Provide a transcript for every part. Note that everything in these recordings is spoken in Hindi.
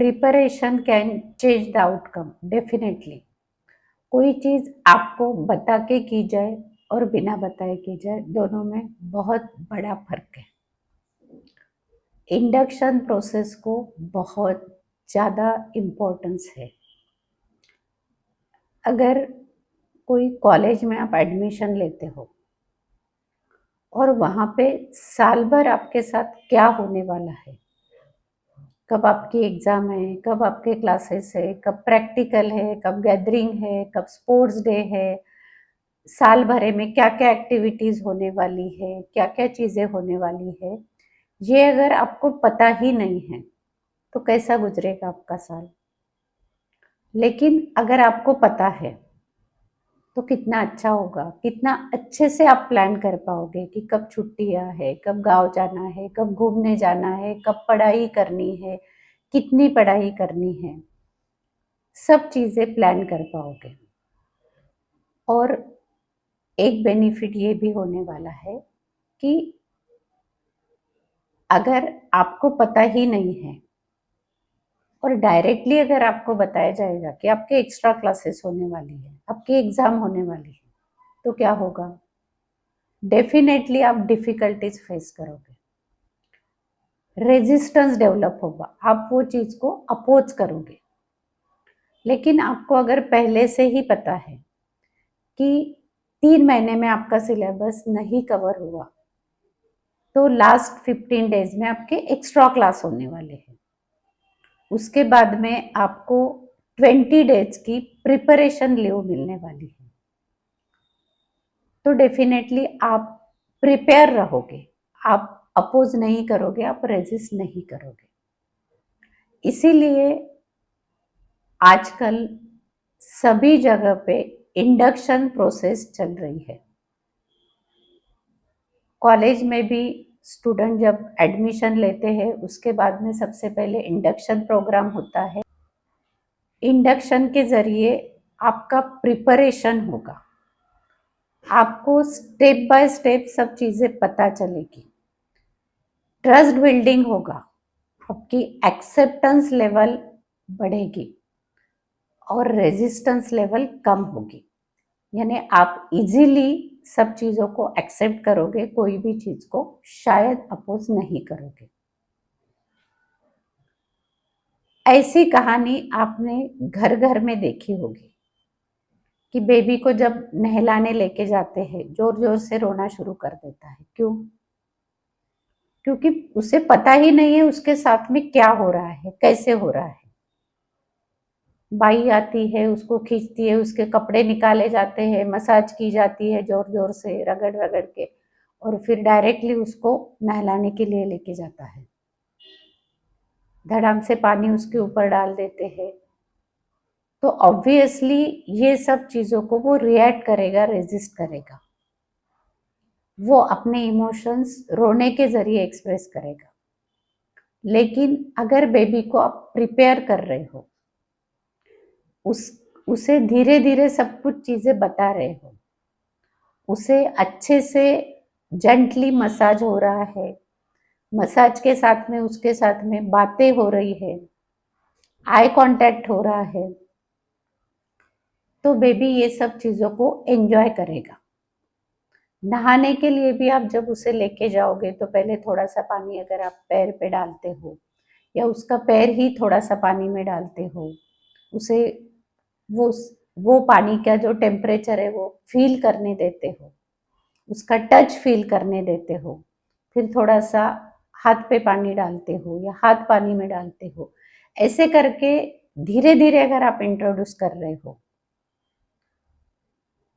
Preparation can change the outcome definitely. कोई चीज़ आपको बता के की जाए और बिना बताए की जाए, दोनों में बहुत बड़ा फर्क है। इंडक्शन प्रोसेस को बहुत ज़्यादा इम्पोर्टेंस है। अगर कोई कॉलेज में आप एडमिशन लेते हो और वहाँ पे साल भर आपके साथ क्या होने वाला है, कब आपकी एग्ज़ाम है, कब आपके क्लासेस है, कब प्रैक्टिकल है, कब गैदरिंग है, कब स्पोर्ट्स डे है, साल भरे में क्या क्या एक्टिविटीज़ होने वाली है, क्या क्या चीज़ें होने वाली है, ये अगर आपको पता ही नहीं है तो कैसा गुजरेगा आपका साल। लेकिन अगर आपको पता है तो कितना अच्छा होगा, कितना अच्छे से आप प्लान कर पाओगे कि कब छुट्टियां है, कब गांव जाना है, कब घूमने जाना है, कब पढ़ाई करनी है, कितनी पढ़ाई करनी है, सब चीज़ें प्लान कर पाओगे। और एक बेनिफिट ये भी होने वाला है कि अगर आपको पता ही नहीं है और डायरेक्टली अगर आपको बताया जाएगा कि आपके एक्स्ट्रा क्लासेस होने वाली है, आपकी एग्ज़ाम होने वाली है, तो क्या होगा? डेफिनेटली आप डिफ़िकल्टीज फेस करोगे, रेजिस्टेंस डेवलप होगा, आप वो चीज़ को अपोज करोगे। लेकिन आपको अगर पहले से ही पता है कि 3 महीने में आपका सिलेबस नहीं कवर हुआ, तो लास्ट 15 डेज में आपके एक्स्ट्रा क्लास होने वाले हैं। उसके बाद में आपको 20 डेज की प्रिपरेशन लीव मिलने वाली है। तो डेफिनेटली आप प्रिपेयर रहोगे, आप अपोज नहीं करोगे, आप रेजिस्ट नहीं करोगे। इसीलिए आजकल सभी जगह पे इंडक्शन प्रोसेस चल रही है। कॉलेज में भी स्टूडेंट जब एडमिशन लेते हैं उसके बाद में सबसे पहले इंडक्शन प्रोग्राम होता है। इंडक्शन के ज़रिए आपका प्रिपरेशन होगा, आपको स्टेप बाय स्टेप सब चीज़ें पता चलेगी, ट्रस्ट बिल्डिंग होगा, आपकी एक्सेप्टेंस लेवल बढ़ेगी और रेजिस्टेंस लेवल कम होगी। यानी आप इजीली सब चीज़ों को एक्सेप्ट करोगे, कोई भी चीज़ को शायद अपोज नहीं करोगे। ऐसी कहानी आपने घर घर में देखी होगी कि बेबी को जब नहलाने लेके जाते हैं, जोर जोर से रोना शुरू कर देता है। क्यों? क्योंकि उसे पता ही नहीं है उसके साथ में क्या हो रहा है, कैसे हो रहा है। बाई आती है, उसको खींचती है, उसके कपड़े निकाले जाते हैं, मसाज की जाती है जोर जोर से रगड़ रगड़ के, और फिर डायरेक्टली उसको नहलाने के लिए लेके जाता है। धड़ाम से पानी उसके ऊपर डाल देते हैं। तो ऑब्वियसली ये सब चीज़ों को वो रिएक्ट करेगा, रेजिस्ट करेगा, वो अपने इमोशंस रोने के ज़रिए एक्सप्रेस करेगा। लेकिन अगर बेबी को आप प्रिपेयर कर रहे हो, उसे धीरे धीरे सब कुछ चीज़ें बता रहे हो, उसे अच्छे से जेंटली मसाज हो रहा है, मसाज के साथ में उसके साथ में बातें हो रही है, आई कांटेक्ट हो रहा है, तो बेबी ये सब चीज़ों को एंजॉय करेगा। नहाने के लिए भी आप जब उसे लेके जाओगे तो पहले थोड़ा सा पानी अगर आप पैर पे डालते हो या उसका पैर ही थोड़ा सा पानी में डालते हो, उसे वो वो पानी का जो टेम्परेचर है वो फील करने देते हो, उसका टच फील करने देते हो, फिर थोड़ा सा हाथ पे पानी डालते हो या हाथ पानी में डालते हो, ऐसे करके धीरे धीरे अगर आप इंट्रोड्यूस कर रहे हो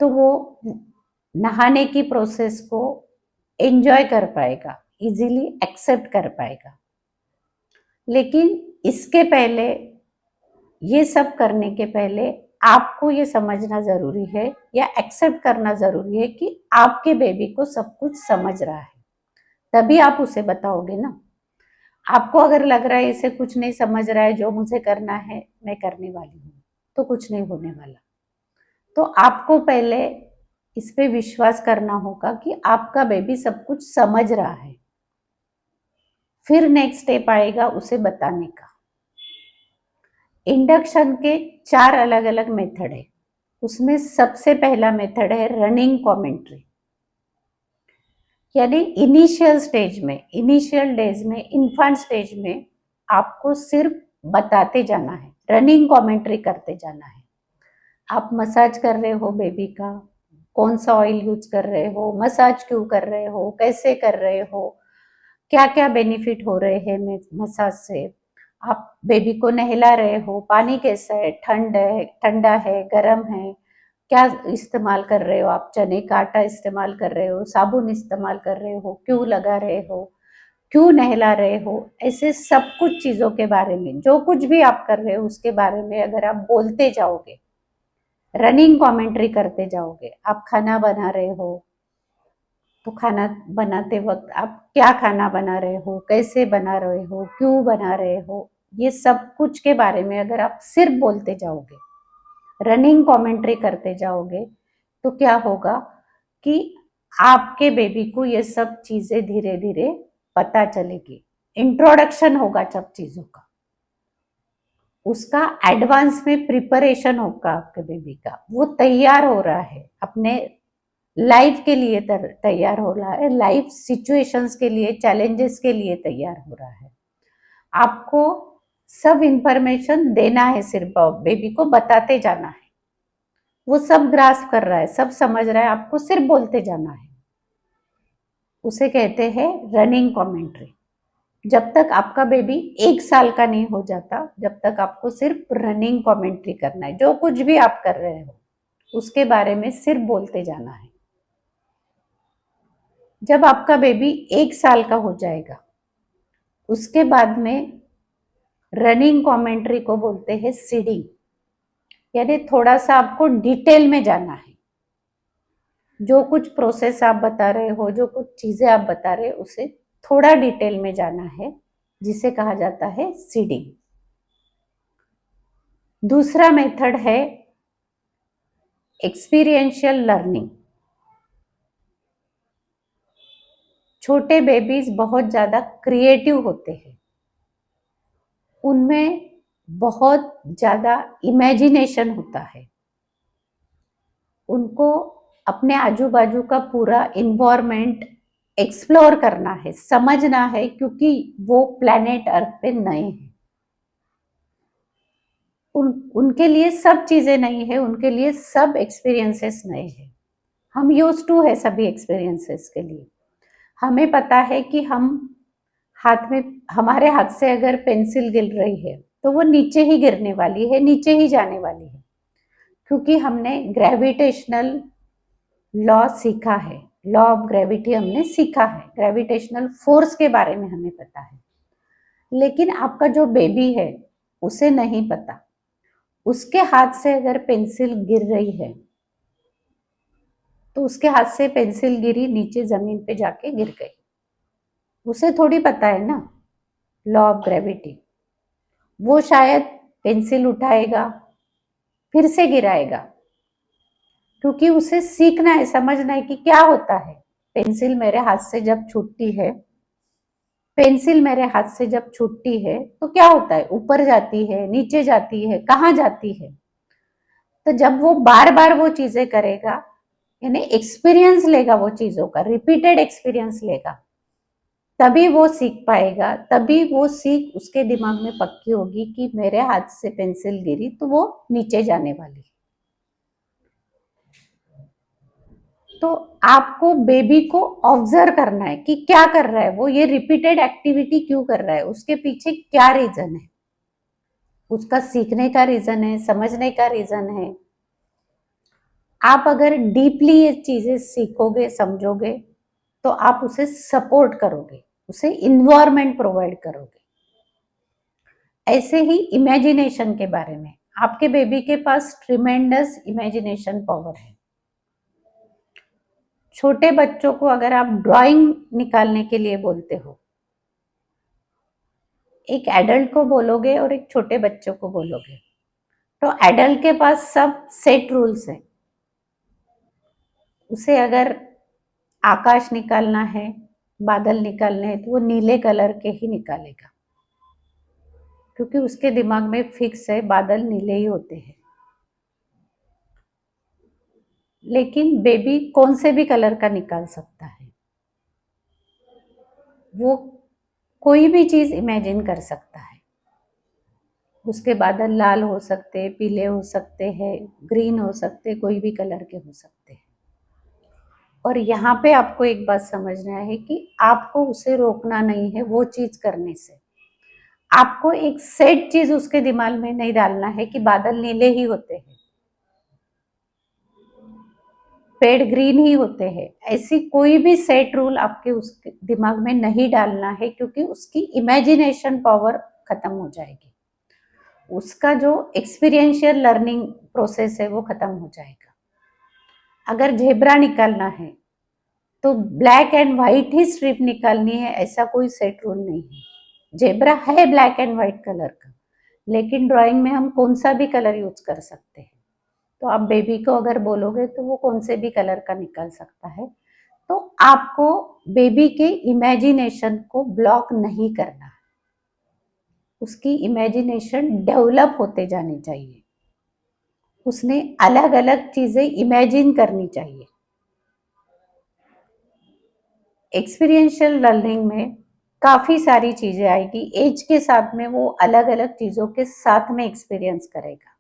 तो वो नहाने की प्रोसेस को एंजॉय कर पाएगा, इजीली एक्सेप्ट कर पाएगा। लेकिन इसके पहले, ये सब करने के पहले आपको ये समझना ज़रूरी है या एक्सेप्ट करना ज़रूरी है कि आपके बेबी को सब कुछ समझ रहा है, तभी आप उसे बताओगे ना। आपको अगर लग रहा है इसे कुछ नहीं समझ रहा है, जो मुझे करना है मैं करने वाली हूँ, तो कुछ नहीं होने वाला। तो आपको पहले इस पे विश्वास करना होगा कि आपका बेबी सब कुछ समझ रहा है, फिर नेक्स्ट स्टेप आएगा उसे बताने का। इंडक्शन के 4 अलग अलग मेथड है। उसमें सबसे पहला मेथड है रनिंग कमेंट्री, यानी इनिशियल स्टेज में, इनिशियल डेज में, इन्फेंट स्टेज में आपको सिर्फ बताते जाना है, रनिंग कमेंट्री करते जाना है। आप मसाज कर रहे हो बेबी का, कौन सा ऑयल यूज कर रहे हो, मसाज क्यों कर रहे हो, कैसे कर रहे हो, क्या क्या बेनिफिट हो रहे हैं मसाज से, आप बेबी को नहला रहे हो, पानी कैसा है, ठंडा है, गर्म है, क्या इस्तेमाल कर रहे हो आप, चने का आटा इस्तेमाल कर रहे हो, साबुन इस्तेमाल कर रहे हो, क्यों लगा रहे हो, क्यों नहला रहे हो, ऐसे सब कुछ चीज़ों के बारे में, जो कुछ भी आप कर रहे हो उसके बारे में अगर आप बोलते जाओगे, रनिंग कमेंट्री करते जाओगे। आप खाना बना रहे हो तो खाना बनाते वक्त आप क्या खाना बना रहे हो, कैसे बना रहे हो, क्यों बना रहे हो, ये सब कुछ के बारे में अगर आप सिर्फ बोलते जाओगे, रनिंग कमेंट्री करते जाओगे, तो क्या होगा कि आपके बेबी को ये सब चीजें धीरे धीरे पता चलेगी। इंट्रोडक्शन होगा सब चीजों का, उसका एडवांस में प्रिपरेशन होगा, आपके बेबी का वो तैयार हो रहा है, अपने लाइफ के लिए तैयार हो रहा है, लाइफ सिचुएशंस के लिए, चैलेंजेस के लिए तैयार हो रहा है। आपको सब इंफॉर्मेशन देना है, सिर्फ बेबी को बताते जाना है, वो सब ग्रास्प कर रहा है, सब समझ रहा है, आपको सिर्फ बोलते जाना है। उसे कहते हैं रनिंग कमेंट्री। जब तक आपका बेबी 1 साल का नहीं हो जाता, जब तक आपको सिर्फ रनिंग कमेंट्री करना है, जो कुछ भी आप कर रहे हो उसके बारे में सिर्फ बोलते जाना है। जब आपका बेबी 1 साल का हो जाएगा, उसके बाद में रनिंग कमेंट्री को बोलते हैं सीडिंग, यानी थोड़ा सा आपको डिटेल में जाना है, जो कुछ प्रोसेस आप बता रहे हो, जो कुछ चीजें आप बता रहे हो, उसे थोड़ा डिटेल में जाना है, जिसे कहा जाता है सीडिंग। दूसरा मेथड है एक्सपीरियंशियल लर्निंग। छोटे बेबीज बहुत ज्यादा क्रिएटिव होते हैं, उनमें बहुत ज्यादा इमेजिनेशन होता है, उनको अपने आजू बाजू का पूरा इन्वायरमेंट एक्सप्लोर करना है, समझना है, क्योंकि वो प्लैनेट अर्थ पे नए हैं। उनके लिए सब चीजें नई है, उनके लिए सब एक्सपीरियंसेस नए हैं। हम यूज टू है सभी एक्सपीरियंसेस के लिए। हमें पता है कि हम हाथ में, हमारे हाथ से अगर पेंसिल गिर रही है तो वो नीचे ही गिरने वाली है, नीचे ही जाने वाली है, क्योंकि हमने ग्रेविटेशनल लॉ सीखा है, लॉ ऑफ ग्रेविटी हमने सीखा है, ग्रेविटेशनल फोर्स के बारे में हमें पता है। लेकिन आपका जो बेबी है उसे नहीं पता, उसके हाथ से अगर पेंसिल गिर रही है तो उसके हाथ से पेंसिल गिरी, नीचे जमीन पे जाके गिर गई, उसे थोड़ी पता है ना लॉ ऑफ ग्रेविटी। वो शायद पेंसिल उठाएगा, फिर से गिराएगा, क्योंकि उसे सीखना है, समझना है कि क्या होता है। पेंसिल मेरे हाथ से जब छूटती है, पेंसिल मेरे हाथ से जब छूटती है तो क्या होता है, ऊपर जाती है, नीचे जाती है, कहाँ जाती है। तो जब वो बार बार वो चीजें करेगा, यानी एक्सपीरियंस लेगा, वो चीजों का रिपीटेड एक्सपीरियंस लेगा, तभी वो सीख पाएगा, तभी वो सीख उसके दिमाग में पक्की होगी कि मेरे हाथ से पेंसिल गिरी तो वो नीचे जाने वाली। तो आपको बेबी को ऑब्जर्व करना है कि क्या कर रहा है वो, ये रिपीटेड एक्टिविटी क्यों कर रहा है, उसके पीछे क्या रीजन है, उसका सीखने का रीजन है, समझने का रीजन है। आप अगर डीपली ये चीजें सीखोगे, समझोगे, तो आप उसे सपोर्ट करोगे, उसे इन्वायरमेंट प्रोवाइड करोगे। ऐसे ही इमेजिनेशन के बारे में, आपके बेबी के पास ट्रिमेंडस इमेजिनेशन पावर है। छोटे बच्चों को अगर आप ड्राइंग निकालने के लिए बोलते हो, एक एडल्ट को बोलोगे और एक छोटे बच्चों को बोलोगे, तो एडल्ट के पास सब सेट रूल्स है। उसे अगर आकाश निकालना है, बादल निकालने हैं, तो वो नीले कलर के ही निकालेगा। क्योंकि उसके दिमाग में फिक्स है बादल नीले ही होते हैं। लेकिन बेबी कौन से भी कलर का निकाल सकता है, वो कोई भी चीज इमेजिन कर सकता है। उसके बादल लाल हो सकते, पीले हो सकते हैं, ग्रीन हो सकते, कोई भी कलर के हो सकते हैं। और यहाँ पे आपको एक बात समझना है कि आपको उसे रोकना नहीं है वो चीज करने से। आपको एक सेट चीज उसके दिमाग में नहीं डालना है कि बादल नीले ही होते हैं, पेड़ ग्रीन ही होते हैं। ऐसी कोई भी सेट रूल आपके उसके दिमाग में नहीं डालना है, क्योंकि उसकी इमेजिनेशन पावर खत्म हो जाएगी, उसका जो एक्सपीरियंशियल लर्निंग प्रोसेस है वो खत्म हो जाएगा। अगर जेब्रा निकालना है तो black and white he strip निकालनी है, ऐसा कोई सेट रूल नहीं है। जेब्रा है ब्लैक एंड व्हाइट कलर का, लेकिन ड्राइंग में हम कौन सा भी कलर यूज कर सकते हैं। तो आप बेबी को अगर बोलोगे तो वो कौन से भी कलर का निकाल सकता है। तो आपको बेबी के इमेजिनेशन को ब्लॉक नहीं करना है, उसकी इमेजिनेशन डेवलप होते जानी चाहिए, उसने अलग अलग चीजें इमेजिन करनी चाहिए। एक्सपीरियंशियल लर्निंग में काफी सारी चीजें आएगी, एज के साथ में वो अलग अलग चीजों के साथ में एक्सपीरियंस करेगा।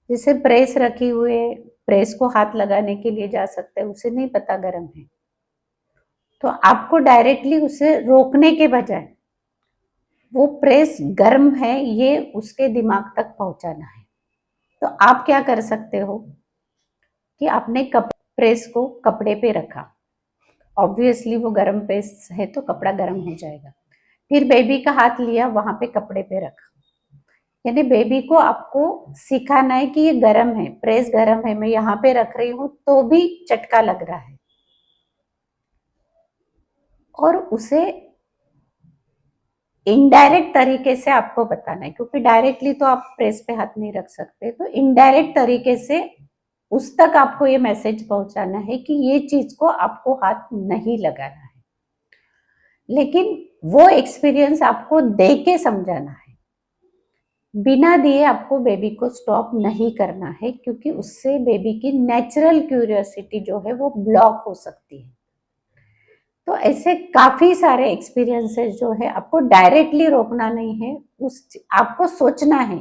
जैसे प्रेस रखी हुई है, प्रेस को हाथ लगाने के लिए जा सकता है, उसे नहीं पता गर्म है, तो आपको डायरेक्टली उसे रोकने के बजाय वो प्रेस गर्म है ये उसके दिमाग तक पहुंचाना है। तो आप क्या कर सकते हो कि आपने प्रेस को कपड़े पे रखा, ऑब्वियसली वो गर्म प्रेस है तो कपड़ा गर्म हो जाएगा। फिर बेबी का हाथ लिया, वहां पे कपड़े पे रखा, यानी बेबी को आपको सिखाना है कि ये गर्म है, प्रेस गर्म है, मैं यहाँ पे रख रही हूँ तो भी चटका लग रहा है। और उसे इनडायरेक्ट तरीके से आपको बताना है, क्योंकि डायरेक्टली तो आप प्रेस पे हाथ नहीं रख सकते, तो इनडायरेक्ट तरीके से उस तक आपको ये मैसेज पहुंचाना है कि ये चीज को आपको हाथ नहीं लगाना है। लेकिन वो एक्सपीरियंस आपको दे के समझाना है, बिना दिए आपको बेबी को स्टॉप नहीं करना है, क्योंकि उससे बेबी की नेचुरल क्यूरियोसिटी जो है वो ब्लॉक हो सकती है। तो ऐसे काफी सारे एक्सपीरियंसेस जो है आपको डायरेक्टली रोकना नहीं है, उस आपको सोचना है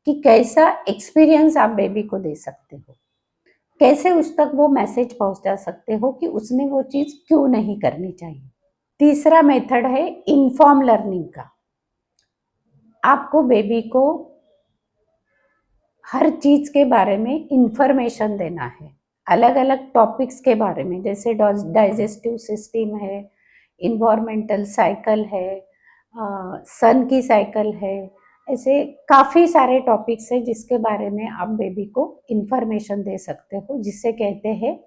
कि कैसा एक्सपीरियंस आप बेबी को दे सकते हो, कैसे उस तक वो मैसेज पहुंचा सकते हो कि उसने वो चीज क्यों नहीं करनी चाहिए। तीसरा मेथड है इन्फॉर्म लर्निंग का। आपको बेबी को हर चीज के बारे में इंफॉर्मेशन देना है, अलग अलग टॉपिक्स के बारे में, जैसे डाइजेस्टिव सिस्टम है, इन्वायरमेंटल साइकिल है, सन की साइकिल है, ऐसे काफ़ी सारे टॉपिक्स है जिसके बारे में आप बेबी को इंफॉर्मेशन दे सकते हो, जिसे कहते हैं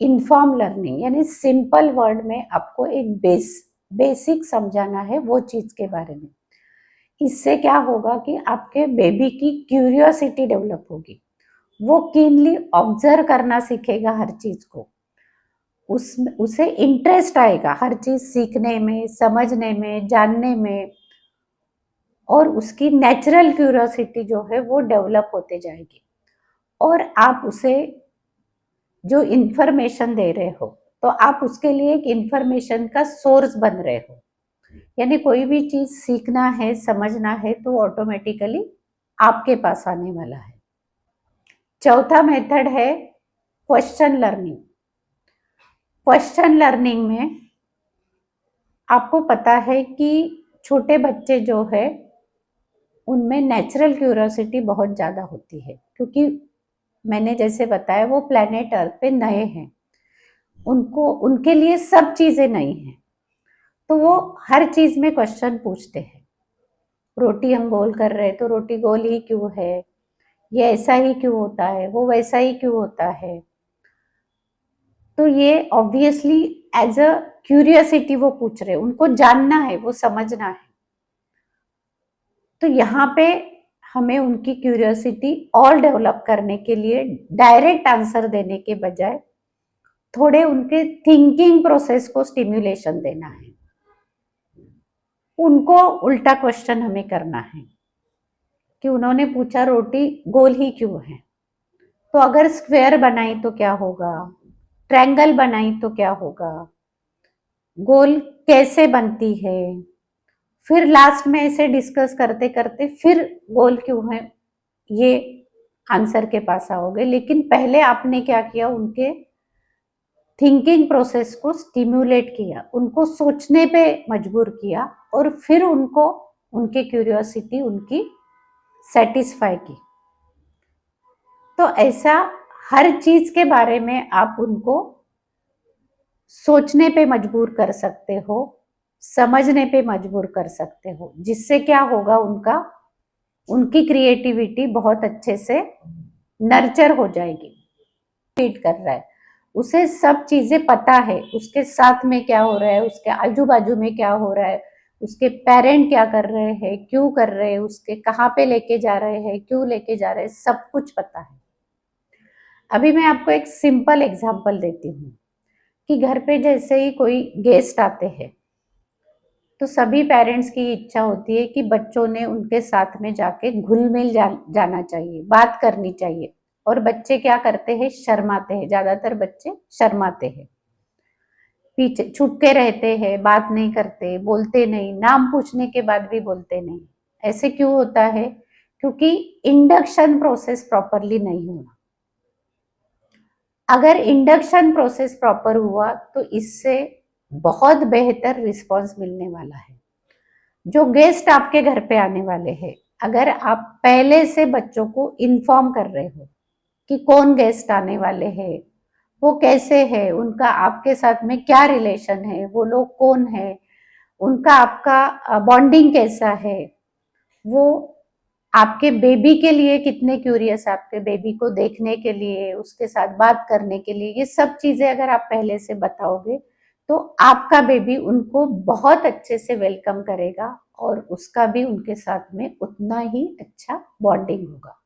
इन्फॉर्म लर्निंग। यानी सिंपल वर्ड में आपको एक बेसिक समझाना है वो चीज़ के बारे में। इससे क्या होगा कि आपके बेबी की क्यूरियोसिटी डेवलप होगी, वो कीनली ऑब्जर्व करना सीखेगा हर चीज को, उसे इंटरेस्ट आएगा हर चीज सीखने में, समझने में, जानने में, और उसकी नेचुरल क्यूरियोसिटी जो है वो डेवलप होते जाएगी। और आप उसे जो इंफॉर्मेशन दे रहे हो तो आप उसके लिए एक इंफॉर्मेशन का सोर्स बन रहे हो, यानी कोई भी चीज सीखना है, समझना है तो ऑटोमेटिकली आपके पास आने वाला है। चौथा मेथड है क्वेश्चन लर्निंग। क्वेश्चन लर्निंग में आपको पता है कि छोटे बच्चे जो है उनमें नेचुरल क्यूरियोसिटी बहुत ज़्यादा होती है, क्योंकि मैंने जैसे बताया वो प्लेनेट अर्थ पे नए हैं, उनको उनके लिए सब चीज़ें नई हैं, तो वो हर चीज़ में क्वेश्चन पूछते हैं। रोटी हम गोल कर रहे हैं तो रोटी गोल ही क्यों है, ये ऐसा ही क्यों होता है, वो वैसा ही क्यों होता है। तो ये ऑब्वियसली एज अ क्यूरियोसिटी वो पूछ रहे, उनको जानना है, वो समझना है। तो यहाँ पे हमें उनकी क्यूरियोसिटी और डेवलप करने के लिए डायरेक्ट आंसर देने के बजाय थोड़े उनके थिंकिंग प्रोसेस को स्टिम्युलेशन देना है। उनको उल्टा क्वेश्चन हमें करना है कि उन्होंने पूछा रोटी गोल ही क्यों है, तो अगर स्क्वायर बनाई तो क्या होगा, ट्रायंगल बनाई तो क्या होगा, गोल कैसे बनती है, फिर लास्ट में ऐसे डिस्कस करते करते फिर गोल क्यों है ये आंसर के पास आओगे। लेकिन पहले आपने क्या किया, उनके थिंकिंग प्रोसेस को स्टिम्युलेट किया, उनको सोचने पे मजबूर किया और फिर उनको उनके क्यूरियोसिटी उनकी सेटिस्फाई की। तो ऐसा हर चीज के बारे में आप उनको सोचने पे मजबूर कर सकते हो, समझने पे मजबूर कर सकते हो, जिससे क्या होगा, उनकी क्रिएटिविटी बहुत अच्छे से नर्चर हो जाएगी। फीड कर रहा है, उसे सब चीजें पता है, उसके साथ में क्या हो रहा है, उसके आजू बाजू में क्या हो रहा है, उसके पेरेंट क्या कर रहे हैं, क्यों कर रहे हैं, उसके कहाँ पे लेके जा रहे हैं, क्यों लेके जा रहे हैं, सब कुछ पता है। अभी मैं आपको एक सिंपल एग्जांपल देती हूँ कि घर पे जैसे ही कोई गेस्ट आते हैं तो सभी पेरेंट्स की इच्छा होती है कि बच्चों ने उनके साथ में जाके घुल मिल जाना चाहिए, बात करनी चाहिए। और बच्चे क्या करते हैं, शर्माते हैं, ज्यादातर बच्चे शर्माते हैं, पीछे छुप के रहते हैं, बात नहीं करते, बोलते नहीं, नाम पूछने के बाद भी बोलते नहीं। ऐसे क्यों होता है, क्योंकि इंडक्शन प्रोसेस प्रॉपरली नहीं हुआ। अगर इंडक्शन प्रोसेस प्रॉपर हुआ तो इससे बहुत बेहतर रिस्पांस मिलने वाला है। जो गेस्ट आपके घर पे आने वाले हैं, अगर आप पहले से बच्चों को इन्फॉर्म कर रहे हो कि कौन गेस्ट आने वाले हैं, वो कैसे है, उनका आपके साथ में क्या रिलेशन है, वो लोग कौन है, उनका आपका बॉन्डिंग कैसा है, वो आपके बेबी के लिए कितने क्यूरियस, आपके बेबी को देखने के लिए, उसके साथ बात करने के लिए, ये सब चीजें अगर आप पहले से बताओगे तो आपका बेबी उनको बहुत अच्छे से वेलकम करेगा और उसका भी उनके साथ में उतना ही अच्छा बॉन्डिंग होगा।